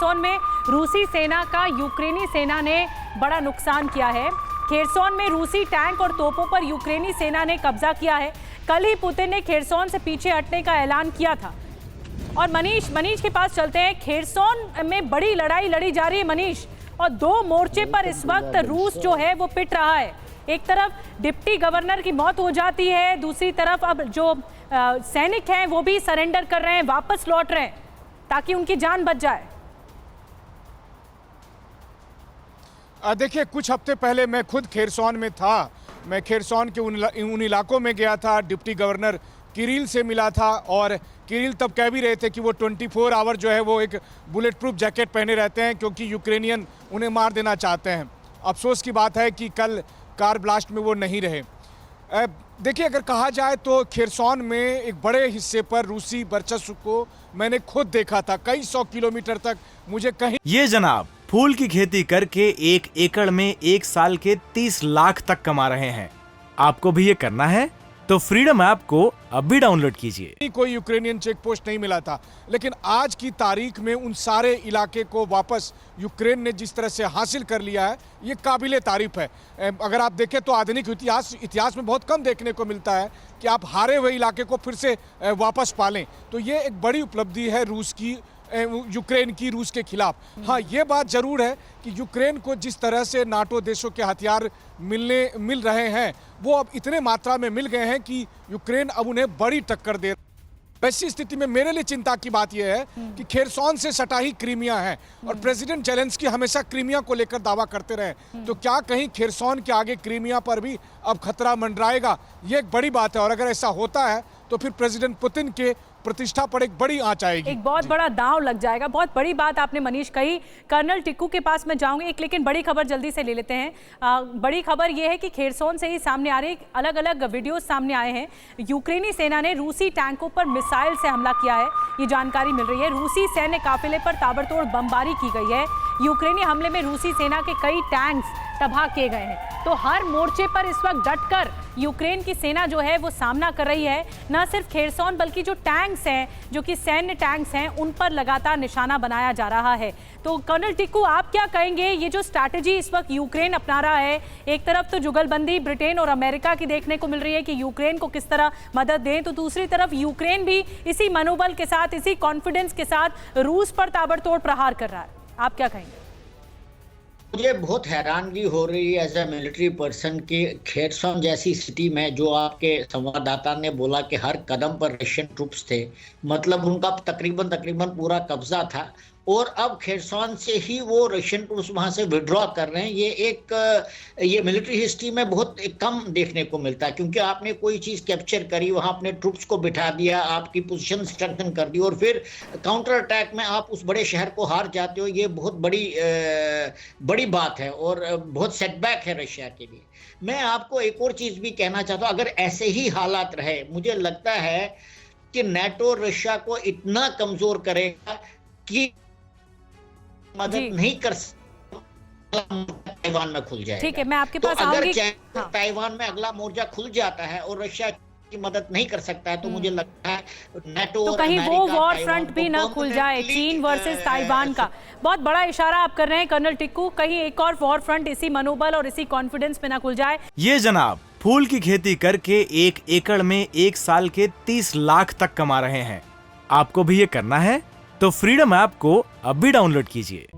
Kherson में रूसी सेना का यूक्रेनी सेना ने बड़ा नुकसान किया है। खेरसोन में रूसी टैंक और तोपों पर यूक्रेनी सेना ने कब्जा किया है। कल ही पुतिन ने खेरसोन से पीछे हटने का ऐलान किया था। और मनीष के पास चलते हैं। खेरसोन में बड़ी लड़ाई लड़ी जा रही है मनीष, और दो मोर्चे पर इस वक्त रूस जो है वो पिट रहा है। एक तरफ डिप्टी गवर्नर की मौत हो जाती है, दूसरी तरफ अब जो सैनिक हैं वो भी सरेंडर कर रहे हैं, वापस लौट रहे हैं ताकि उनकी जान बच जाए। देखिए, कुछ हफ्ते पहले मैं खुद खेरसोन में था। मैं खेरसोन के उन इलाकों में गया था, डिप्टी गवर्नर किरिल से मिला था, और किरिल तब कह भी रहे थे कि वो 24 आवर जो है वो एक बुलेट प्रूफ जैकेट पहने रहते हैं क्योंकि यूक्रेनियन उन्हें मार देना चाहते हैं। अफसोस की बात है कि कल कार ब्लास्ट में वो नहीं रहे। देखिए, अगर कहा जाए तो खेरसोन में एक बड़े हिस्से पर रूसी वर्चस्व को मैंने खुद देखा था। कई 100 किलोमीटर तक मुझे कहीं। ये जनाब फूल की खेती करके 1 एकड़ में 1 साल के 30 लाख तक कमा रहे हैं। आपको भी ये करना है तो फ्रीडम ऐप को अब भी डाउनलोड कीजिए। कोई यूक्रेनियन चेक पोस्ट नहीं मिला था, लेकिन आज की तारीख में उन सारे इलाके को वापस यूक्रेन ने जिस तरह से हासिल कर लिया है, ये काबिले तारीफ है। अगर आप देखें तो आधुनिक इतिहास में बहुत कम देखने को मिलता है कि आप हारे हुए इलाके को फिर से वापस पालें। तो ये एक बड़ी उपलब्धि है यूक्रेन की रूस के खिलाफ। हाँ, ये बात जरूर है कि यूक्रेन को जिस तरह से नाटो देशों के हथियार मिल रहे हैं, वो अब इतने मात्रा में मिल गए हैं कि यूक्रेन अब उन्हें बड़ी टक्कर दे। ऐसी स्थिति में मेरे लिए चिंता की बात यह है कि खेरसोन से सटा ही क्रीमिया है और प्रेसिडेंट जेलेंस्की हमेशा क्रीमिया को लेकर दावा करते रहे। तो क्या कहीं खेरसोन के आगे क्रीमिया पर भी अब खतरा मंडराएगा? ये एक बड़ी बात है, और अगर ऐसा होता है तो फिर प्रेसिडेंट पुतिन के प्रतिष्ठा पर एक बड़ी आंच आएगी, एक बहुत बड़ा दांव लग जाएगा। बहुत बड़ी बात आपने मनीष कही। कर्नल टिक्कू के पास मैं जाऊंगी एक, लेकिन बड़ी खबर जल्दी से ले लेते हैं। बड़ी खबर यह है कि खेरसोन से ही सामने आ रही अलग अलग वीडियोस सामने आए हैं। यूक्रेनी सेना ने रूसी टैंकों पर मिसाइल से हमला किया है, ये जानकारी मिल रही है। रूसी सैन्य काफिले पर ताबड़तोड़ बमबारी की गई है। यूक्रेनी हमले में रूसी सेना के कई टैंक्स तबाह किए गए हैं। तो हर मोर्चे पर इस वक्त डटकर यूक्रेन की सेना जो है वो सामना कर रही है। न सिर्फ खेरसोन बल्कि जो टैंक्स हैं, जो कि सैन्य टैंक्स हैं, उन पर लगातार निशाना बनाया जा रहा है। तो कर्नल टिक्कू, आप क्या कहेंगे? ये जो स्ट्रैटेजी इस वक्त यूक्रेन अपना रहा है, एक तरफ तो जुगलबंदी ब्रिटेन और अमेरिका की देखने को मिल रही है कि यूक्रेन को किस तरह मदद दें, तो दूसरी तरफ यूक्रेन भी इसी मनोबल के साथ, इसी कॉन्फिडेंस के साथ रूस पर ताबड़तोड़ प्रहार कर रहा है। आप क्या कहेंगे? मुझे बहुत हैरानगी हो रही है एज ए मिलिट्री पर्सन कि खेरसोन जैसी सिटी में, जो आपके संवाददाता ने बोला कि हर कदम पर रशियन ट्रूप्स थे, मतलब उनका तकरीबन पूरा कब्जा था, और अब खेरसोन से ही वो रशियन ट्रूप्स वहाँ से विड्रॉ कर रहे हैं। ये मिलिट्री हिस्ट्री में बहुत कम देखने को मिलता है, क्योंकि आपने कोई चीज़ कैप्चर करी, वहाँ अपने ट्रूप्स को बिठा दिया, आपकी पोजीशन स्ट्रेंथन कर दी, और फिर काउंटर अटैक में आप उस बड़े शहर को हार जाते हो। ये बहुत बड़ी बात है और बहुत सेटबैक है रशिया के लिए। मैं आपको एक और चीज़ भी कहना चाहता हूँ, अगर ऐसे ही हालात रहे, मुझे लगता है कि नेटो रशिया को इतना कमज़ोर करेगा कि मदद नहीं कर ताइवान में खुल जाएगा। ठीक है, मैं आपके पास तो आऊंगी। अगर ताइवान में अगला मोर्चा खुल जाता है और रशिया की मदद नहीं कर सकता है, तो मुझे लगता है नेटो तो कहीं वो वॉर फ्रंट भी ना खुल जाए, चीन वर्सेस ताइवान का। बहुत बड़ा इशारा आप कर रहे हैं कर्नल टिक्कू, कहीं एक और वॉर फ्रंट इसी मनोबल और इसी कॉन्फिडेंस में ना खुल जाए। ये जनाब फूल की खेती करके 1 एकड़ में 1 साल के 30 लाख तक कमा रहे हैं। आपको भी ये करना है तो फ्रीडम ऐप को अब भी डाउनलोड कीजिए।